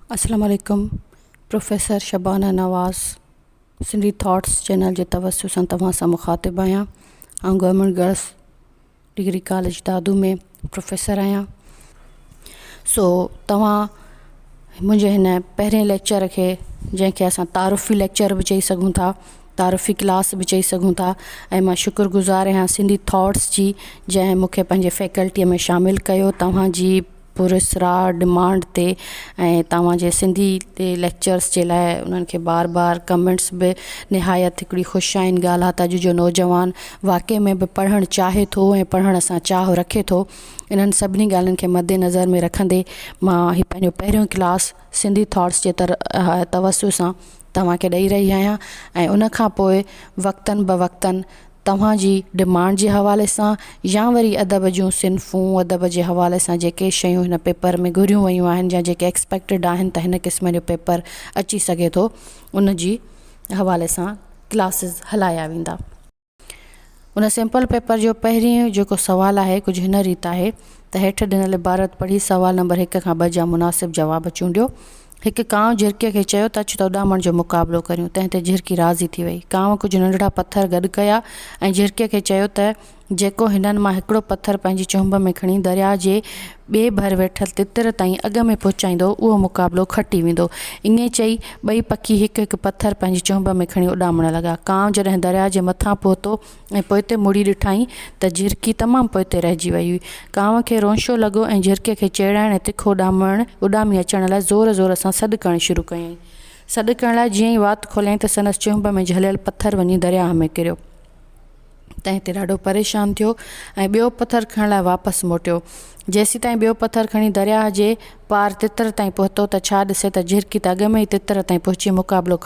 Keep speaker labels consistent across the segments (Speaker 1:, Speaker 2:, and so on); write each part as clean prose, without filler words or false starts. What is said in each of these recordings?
Speaker 1: अस्सलाम वालेकुम। प्रोफेसर शबाना नवाज़ Sindhi thoughts channel जे तवस्सु सां तव्हां सां मुखातिब आहियां। गवर्नमेंट गर्ल्स डिग्री कॉलेज दादू में प्रोफेसर आहियां। तव्हां मुंहिंजे हिन पहिरें लेक्चर खे, जंहिंखे असां तारुफ़ी लेक्चर बि चई सघूं था, तारुफ़ी क्लास बि चई सघूं था, ऐं मां शुक्रगुज़ार आहियां सिंधी थॉट्स जी, जंहिं मूंखे पंहिंजे फैकल्टीअ में शामिलु कयो तव्हांजी पुरस्रार डिमांड ते, ऐं तव्हांजे सिंधी ते लेक्चर्स जे लाइ उन्हनि खे बार बार कमेंट्स बि निहायत हिकिड़ी ख़ुशाइन ॻाल्हि आहे त अॼु जो नौजवान वाक़ई में बि पढ़णु चाहे थो ऐं पढ़ण सां चाह रखे थो। इन्हनि सभिनी ॻाल्हियुनि खे मद्देनज़र में रखंदे मां हीउ पंहिंजो पहिरियों क्लास सिंधी थॉट्स जे तवस्सु सां तव्हांखे ॾेई रही आहियां। ऐं उनखां पोइ वक़्तनि ब वक़्तनि तव्हांजी डिमांड जे हवाले सां या वरी अदब जूं सिन्फ़ूं अदब जे हवाले सां जेके शयूं हिन पेपर में घुरियूं वयूं आहिनि या जेके एक्सपेक्टेड आहिनि त हिन क़िस्म जो पेपर अची सघे थो, उन जी हवाले सां क्लासिस हलाया वेंदा। उन सिंपल पेपर जो पहिरीं जेको सुवालु आहे कुझु हिन रीति आहे त हेठि ॾिनल इबारत पढ़ी सवाल नंबर 1 खां 2 जा मुनासिब जवाब चूंडियो। हिकु कांव झिरकीअ खे चयो त अचु त उॾामण जो मुक़ाबिलो करियूं। तंहिं ते झिरकी राज़ी थी वई। कांव कुझु नंढड़ा पथर गॾु कया ऐं झिरकीअ खे चयो त जेको हिननि मां हिकिड़ो पथर पंहिंजी चुंभ में खणी दरिया जे ॿिए भर वेठल तितिर ताईं अॻ में पहुचाईंदो उहो मुक़ाबिलो खटी वेंदो। ईअं चई ॿई पखी हिकु हिकु पथर पंहिंजी चुंभ में खणी उॾामण लॻा। कांव जॾहिं दरिया जे मथां पहुतो ऐं पोइते मुड़ी ॾिठाई त झिरकी तमामु पोइते रहिजी वई हुई। कांव खे रोंशो लॻो ऐं झिरकीअ खे चेड़ाइण ऐं तिखो उॾामी अचण लाइ ज़ोर ज़ोर सां सॾु करणु शुरू कयईं। सॾु करण लाइ जीअं ई वात खोलियईं त संदसि चुंभ में झलियल पथर वञी दरिया में किरियो। तंहिं ते ॾाढो परेशान थियो ऐं ॿियो पथर खणण लाइ वापसि मोटियो। जेसीं ताईं ॿियो पथर खणी दरिया जे पार तितर ताईं पहुतो त छा ॾिसे त झिरकी त अॻ में ई तितर ताईं पहुची मुक़ाबिलो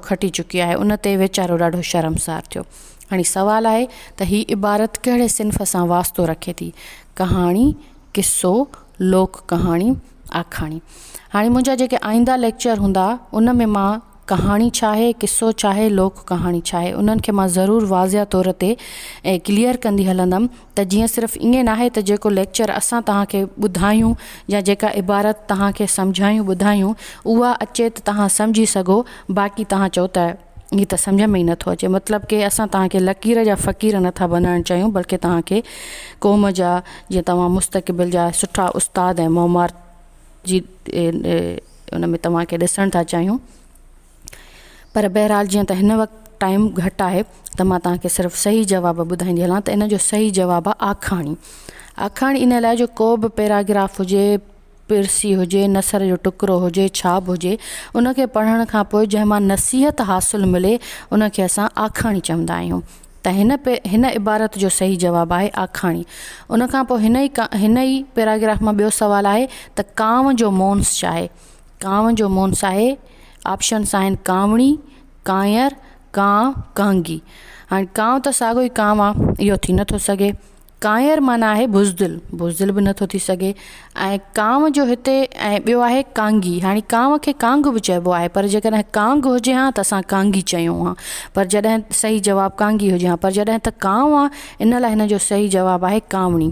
Speaker 1: खटी चुकी आहे। उन ते वीचारो ॾाढो शर्मसार थियो। हाणे सुवालु आहे त हीअ इबारत कहिड़े सिन्फ़ सां वास्तो रखे थी? कहाणी, किस्सो, लोक कहाणी, आखाणी। हाणे मुंहिंजा जेके आईंदा लेक्चर हूंदा उन में मां कहाणी छा आहे, किस्सो छा आहे, लोक कहाणी छा आहे, उन्हनि खे मां ज़रूरु वाज़िया तौर ते ऐं क्लियर कंदी हलंदमि त जीअं सिर्फ़ु ईअं नाहे त जेको लेक्चर असां तव्हांखे ॿुधायूं या जेका इबारत तव्हांखे सम्झायूं ॿुधायूं उहा अचे त तव्हां सम्झी सघो, बाक़ी तव्हां चओ त हीअ त सम्झ में ई नथो अचे। मतिलबु कि असां तव्हांखे लकीर जा फ़क़ीर नथा बनाइणु चाहियूं, बल्कि तव्हांखे क़ौम जा, जीअं तव्हां मुस्तक़बिल जा सुठा उस्ताद ऐं मौमार जी उन में तव्हांखे ॾिसणु था चाहियूं। पर बहरहाल जीअं त हिन वक़्तु टाइम घटि आहे त मां तव्हांखे सिर्फ़ु सही जवाब ॿुधाईंदी हलां त इन जो सही जवाबु आहे आखाणी। आखाणी इन लाइ जो को बि पैराग्राफ हुजे, पिरसी हुजे, नसर जो टुकड़ो हुजे, छाप हुजे, उनखे पढ़ण खां पोइ जंहिं मां नसीहत हासिलु मिले उनखे असां आखाणी चवंदा आहियूं। त हिन इबारत जो सही जवाबु आहे आखाणी। उनखां पोइ हिन ई पैराग्राफ मां ॿियो सुवालु आहे त कांव जो मोन्स छा आहे? कांव जो मोन्स आहे, ऑप्शन्स आहिनि कांवणी, कांयर, कांव, कांगी। हाणे कांव त साॻियो ई कांव आहे, इहो थी नथो सघे। कांयर माना आहे बुज़दिल, बुज़दिल बि नथो थी सघे। ऐं कांव जो हिते ऐं ॿियो आहे कांगी। हाणे कांव खे कांग बि चइबो आहे, पर जेकॾहिं कांग हुजे हा त असां कांगी चयूं हा, पर जॾहिं सही जवाबु कांगी हुजे हा, पर जॾहिं त कांव आहे इन लाइ हिन जो सही जवाबु आहे कांवणी।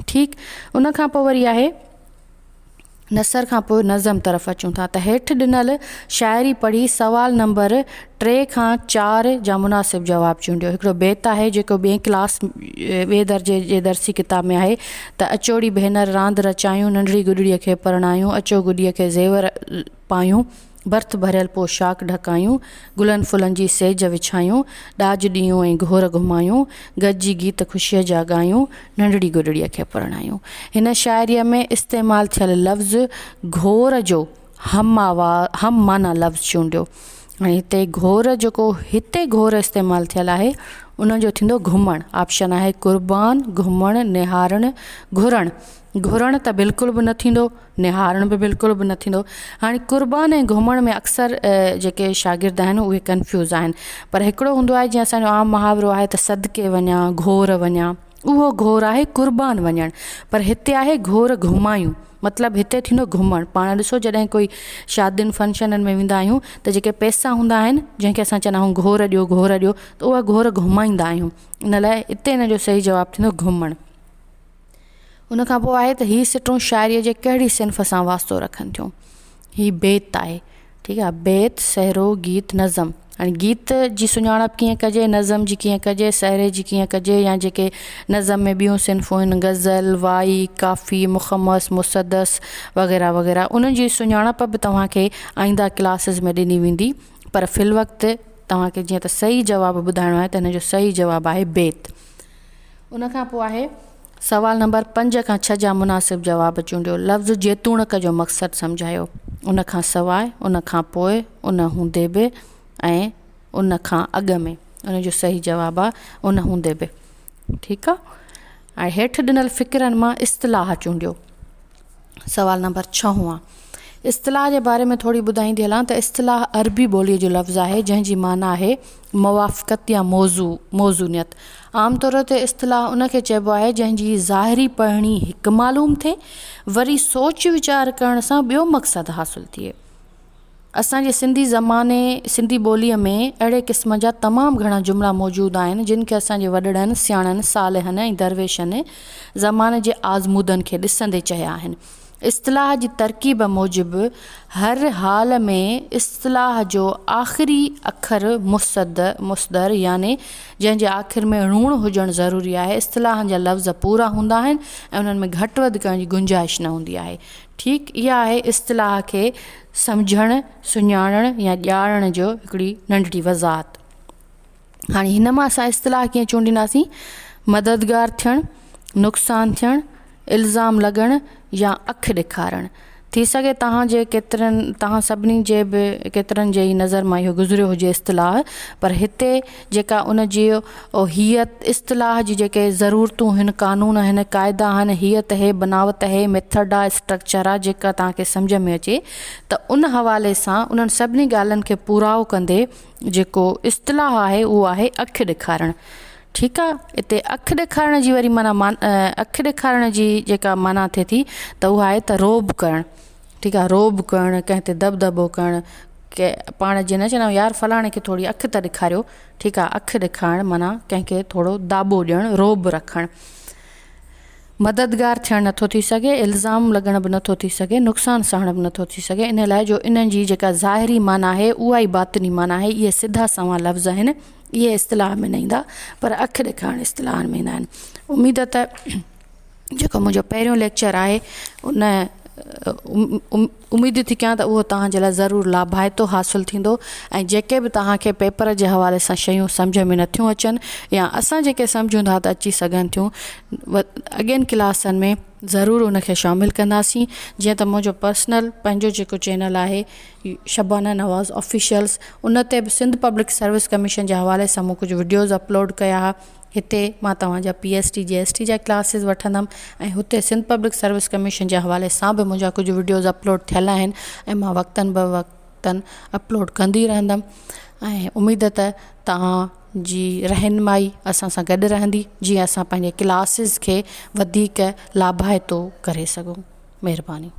Speaker 1: ठीकु। उनखां पोइ वरी आहे नसर खां पोइ नज़म तरफ़ अचूं था त हेठि ॾिनल शाइरी पढ़ी सवाल नंबर 3 खां 4 जा मुनासिब जवाब चूंडियो। हिकिड़ो बेत आहे जेको ॿिए दर्जे जे दर्सी किताब में आहे त अचोड़ी भेनर रांदि रचायूं, नंढड़ी गुॾड़ीअ खे परणायूं, अचो गुॾीअ खे ज़ेवर पायूं, भर्थ भरियल पोशाक ढकायूं, गुलनि फुलनि जी सेज विछायूं, ॾाज ॾियूं ऐं घोर घुमायूं, गॾिजी गीत ख़ुशीअ जा ॻायूं, नंढड़ी गुॾड़ीअ खे परणायूं। हिन शाइरीअ में इस्तेमालु थियल लफ़्ज़ घोर जो हम माना लफ़्ज़ चूंडियो। हाणे हिते घोर इस्तेमालु थियल आहे, उनजो थींदो घुमणु। ऑप्शन आहे क़ुर्बान, घुमणु, निहारणु, घुरणु। घुरणु त बिल्कुलु बि न थींदो, निहारणु बि बिल्कुलु बि न थींदो। हाणे क़ुर्बान ऐं घुमण में अक्सर जेके शागिर्द आहिनि उहे कंफ्यूज़ आहिनि, पर हिकिड़ो हूंदो आहे जीअं असांजो आम मुहावरो आहे त सदके वञा, घोर वञा, उहो घोर आहे क़ुर्बान वञणु। पर हिते आहे घोर घुमायूं, मतिलबु हिते थींदो घुमणु। पाण ॾिसो जॾहिं कोई शादियुनि फंक्शननि में वेंदा आहियूं त जेके पैसा हूंदा आहिनि जंहिंखे असां चवंदा आहियूं घोर ॾियो त उहा घोर घुमाईंदा आहियूं। इन लाइ हिते हिन जो सही जवाबु थींदो घुमणु। उन खां पोइ आहे त हीअ सिटूं शाइरीअ जे कहिड़ी सिन्फ़ सां वास्तो रखनि थियूं। हीअ बेत आहे, ठीकु आहे, बेत, सहरो, गीत, नज़म। हाणे गीत जी सुञाणप कीअं कजे, नज़म जी कीअं कजे, सहरे जी कीअं कजे, या जेके नज़म में ॿियूं सिन्फ़ूं आहिनि, गज़ल, वाई, काफ़ी, मुख़मस, मुसदस वग़ैरह वग़ैरह, उन्हनि जी सुञाणप बि तव्हांखे आईंदा क्लासिस में ॾिनी वेंदी। पर फ़िल वक़्तु तव्हांखे जीअं त सही जवाबु ॿुधाइणो आहे त हिन जो सही जवाबु आहे बेत। उन खां पोइ आहे सवाल नंबर 5 खां 6 जा मुनासिब जवाब चूंडियो। लफ़्ज़ जेतूणक जो मक़सदु सम्झायो। उन खां सवाइ, उन खां पोइ, उन हूंदे बि ऐं उन खां अॻु में। उन जो सही जवाबु आहे उन हूंदे बि। ठीकु आहे। ऐं हेठि ॾिनल फ़िकिरनि मां इस्तिलाह चूंडियो। सवाल नंबर 6 आहे, इस्तिलाह जे बारे में थोरी ॿुधाईंदी हलां त इस्तिलाह अरबी ॿोलीअ जो लफ़्ज़ आहे जंहिंजी माना आहे मुवाफ़क़त या मौज़ूनियत। आमतौर ते इस्तिलाह उनखे चइबो आहे जंहिंजी ज़ाहिरी पढ़णी हिकु मालूम थिए, वरी सोच वीचार करण सां ॿियो मक़सदु हासिलु थिए। असांजे सिंधी ॿोलीअ में अहिड़े क़िस्म जा तमामु घणा जुमिला मौजूदु आहिनि जिन खे असांजे वॾड़नि, सियाणनि, सालिहनि ऐं दरवेशनि ज़माने जे आज़मूदनि खे ॾिसंदे चया आहिनि। इस्तिलाह जी तरकीब मूजिबि हर हाल में इस्तिलाह जो आख़िरी अखर मुस्दर याने जंहिंजे आख़िर में ऋण हुजणु ज़रूरी आहे। इस्तिलाहनि जा लफ़्ज़ पूरा हूंदा आहिनि ऐं उन्हनि में घटि वधि करण जी गुंजाइश न हूंदी आहे। ठीकु, इहा आहे इस्तिलाह खे सम्झणु, सुञाणणु या ॼाणण जो हिकिड़ी नंढड़ी वज़ाहत। हाणे हिन मां असां इस्तिलाह कीअं चूंडींदासीं? मददगार थियणु, नुक़सानु थियणु, इल्ज़ाम लॻणु या अखि ॾेखारणु। थी सघे तव्हां सभिनी जे बि केतिरनि जे ई नज़र मां इहो गुज़रियो हुजे इस्तिलाह, पर हिते जेका उन जी हीअ इस्तिलाह जी जेके ज़रूरतूं आहिनि, कानून आहिनि, क़ाइदा आहिनि, हीअत आहे, बनावत आहे, मेथड आहे, स्ट्रक्चर आहे, जेका तव्हांखे सम्झ में अचे, त उन हवाले सां उन्हनि सभिनी ॻाल्हियुनि खे पूराओ कंदे जेको इस्तिलाह आहे उहो आहे अखि ॾेखारणु। ठीकु आहे। हिते अखि ॾेखारण जी वरी अखि ॾेखारण जी जेका माना थिए थी त उहा आहे त रोब करणु। ठीकु आहे, रोब करणु, कंहिं ते दबदबो करणु, के पाण जीअं न चवंदा यार फलाणे खे थोरी अखि त ॾेखारियो। ठीकु आहे, अखि ॾेखारणु माना कंहिंखे थोरो दाबो ॾियणु, रोब रखणु। मददगार थियणु नथो थी सघे, इल्ज़ाम लॻण बि नथो थी सघे, नुक़सानु सहण बि नथो थी सघे। इन लाइ जो इन्हनि जी जेका ज़ाहिरी माना आहे उहा ई बातिनी माना आहे। इहे सिधा सवा लफ़्ज़ आहिनि, इहे इस्तिलाह में न ईंदा, पर अखि ॾेखारणु इस्तिलाह में ईंदा आहिनि। उमेद त जेको मुंहिंजो पहिरियों लेक्चर आहे उमेद थी कयां त उहो तव्हांजे लाइ ज़रूरु लाभाइतो हासिलु थींदो। ऐं जेके बि तव्हांखे पेपर जे हवाले सां शयूं सम्झ में नथियूं अचनि या असां जेके सम्झूं था त अची सघनि थियूं, अॻियनि क्लासनि में ज़रूरु उनखे शामिलु कंदासीं। जीअं त मुंहिंजो पर्सनल पंहिंजो जेको चैनल आहे शबाना नवाज़ ऑफिशियल्स, उन ते बि सिंध पब्लिक सर्विस कमीशन जे हवाले सां मूं कुझु वीडियोज़ अपलोड कया हुआ। हिते मां तव्हांजा PST JEST जा क्लासिस वठंदमि ऐं हुते सिंध पब्लिक सर्विस कमीशन जे हवाले सां बि मुंहिंजा कुझु वीडियोज़ अपलोड थियल आहिनि ऐं मां वक़्तनि अपलोड कंदी रहंदमि। ऐं उमेद त तव्हांजी रहनुमाई असां सां गॾु रहंदी जीअं असां पंहिंजे क्लासिस खे वधीक लाभाइतो करे सघूं। महिरबानी।